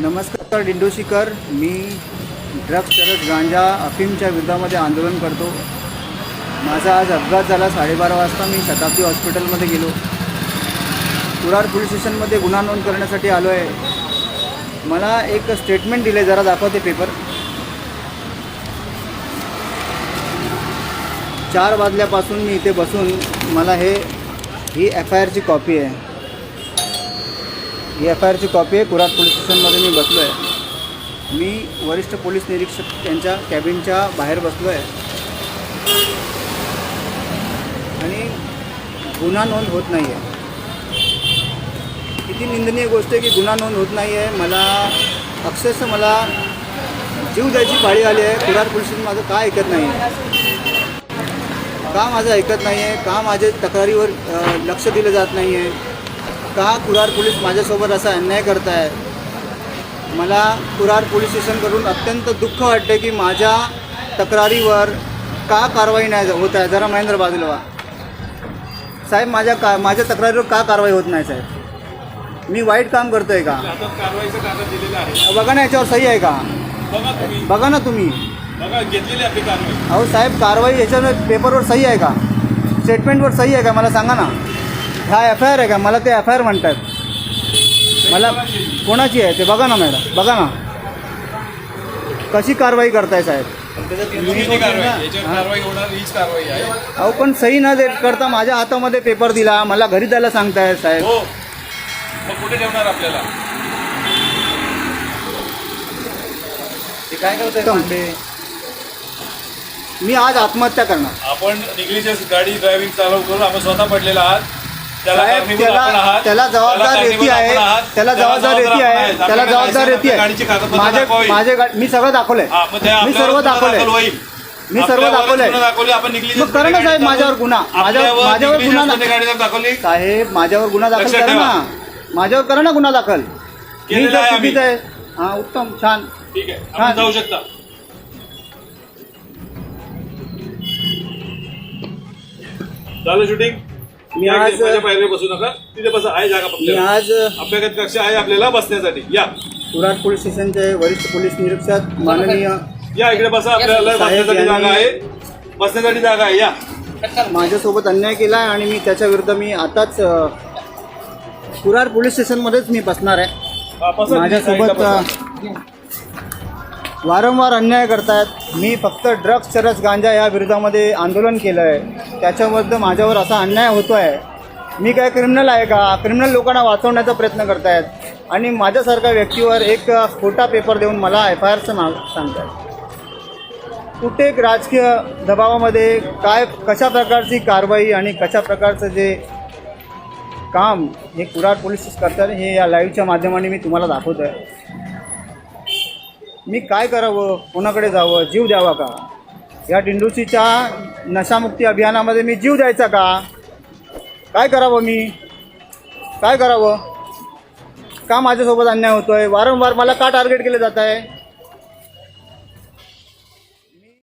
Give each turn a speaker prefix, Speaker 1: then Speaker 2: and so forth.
Speaker 1: नमस्कार दिंडोशीकर, मी ड्रग्स चरस गांजा अफीमच्या विरोधामध्ये आंदोलन करतो। माझा आज अपघात झाला 12:30 वाजता। मी शताब्दी हॉस्पिटलमध्ये गेलो। कुराड पोलीस स्टेशनमध्ये गुन्हा नोंद करण्यासाठी आलो आहे। मला एक स्टेटमेंट दिले, जरा दाखवते पेपर। 4 वाजल्यापासून मी इथे बसून मला ही FIRची कॉपी आहे। ही FIRची कॉपी आहे। कुराड पोलीस स्टेशनमध्ये मी बसलो आहे। मी वरिष्ठ पोलीस निरीक्षक यांच्या कॅबिनच्या बाहेर बसलो आहे आणि गुन्हा नोंद होत नाही आहे। किती निंदनीय गोष्ट आहे की गुन्हा नोंद होत नाही आहे। मला अक्षरशः मला जीव द्यायची पाळी आली आहे। कुराड पोलीस स्टेशन माझं का ऐकत नाही आहे, का माझं ऐकत नाही आहे, का माझ्या तक्रारीवर लक्ष दिलं जात नाही आहे, का कुराड पोलीस माझ्यासोबत असा अन्याय करत आहे। मला कुराड पोलीस स्टेशनकडून अत्यंत दुःख वाटते की माझ्या तक्रारीवर का कारवाई नाही होत आहे। जरा महेंद्र बाजूला व्हा साहेब, माझ्या तक्रारीवर का कारवाई होत नाही साहेब? मी वाईट काम करतो आहे का? बघा ना, याच्यावर सही आहे का? बघा ना तुम्ही, अहो साहेब, कारवाई याच्यावर पेपरवर सही आहे का? स्टेटमेंटवर सही आहे का? मला सांगा ना। हा FIR आहे का? मला ते FIR म्हणतात। मला कोणाची आहे ते बघा ना मॅडम, बघा ना कशी कारवाई करताय साहेब। अहो पण सही न करता माझ्या हातामध्ये पेपर दिला, मला घरी द्यायला सांगताय साहेब।
Speaker 2: कुठे ठेवणार आपल्याला?
Speaker 1: काय करताय? मी आज आत्महत्या करणार।
Speaker 2: आपण निगलिजन्स गाडी ड्रायव्हिंग चालवतो, आपण स्वतः पडलेला आहात।
Speaker 1: त्याला जबाबदार रेती आहे, त्याला जबाबदार रेती आहे, त्याला जबाबदार रेती आहे। मी सगळं दाखवलंय, मी सर्व दाखवलंय, मी सर्व दाखवलंय। मग करा ना साहेब माझ्यावर गुन्हा, माझ्यावर गुन्हा दाखल साहेब, माझ्यावर गुन्हा दाखल करा ना, माझ्यावर करा ना गुन्हा दाखल। मी जर चुकीचं आहे, हां उत्तम, छान,
Speaker 2: ठीक आहे, आपण जाऊ शकता। झालं शूटिंग?
Speaker 1: मी आज
Speaker 2: पायरीवर बसू नका, तिथे बसा, आहे जागा फक्त।
Speaker 1: मी आज
Speaker 2: अभ्यागत कक्ष आहे आपल्याला बसण्यासाठी। या
Speaker 1: कुराड पोलीस स्टेशनचे वरिष्ठ पोलीस निरीक्षक माननीय
Speaker 2: या इकडे बसा, आपल्याला बसण्यासाठी जागा आहे, बसण्यासाठी जागा आहे। या,
Speaker 1: माझ्यासोबत अन्याय केला आहे आणि मी त्याच्या विरुद्ध मी आताच कुराड पोलीस स्टेशनमध्येच मी बसणार आहे। माझ्यासोबत वारंवार अन्याय करतायत। मी फक्त ड्रग्स चरस गांजा या विरोधामध्ये आंदोलन केलं आहे, त्याच्यामध्ये माझ्यावर असा अन्याय होतो आहे। मी काय क्रिमिनल आहे का? क्रिमिनल लोकांना वाचवण्याचा प्रयत्न करतायत आणि माझ्यासारख्या व्यक्तीवर एक खोटा पेपर देऊन मला FIRचं नाव सांगतायत। कुठे एक राजकीय दबावामध्ये काय कशा प्रकारची कारवाई आणि कशा प्रकारचं जे काम हे कुराड पोलीस करतात हे या लाईव्हच्या माध्यमाने मी तुम्हाला दाखवतो आहे। मी काय करावं, कोणाकडे जावं, जीव द्यावा का? या दिंडोशीच्या नशामुक्ती अभियानामध्ये मी जीव द्यायचा का? काय करावं, मी काय करावं? का माझ्यासोबत अन्याय होतो आहे? वारंवार मला का टार्गेट केलं जात आहे?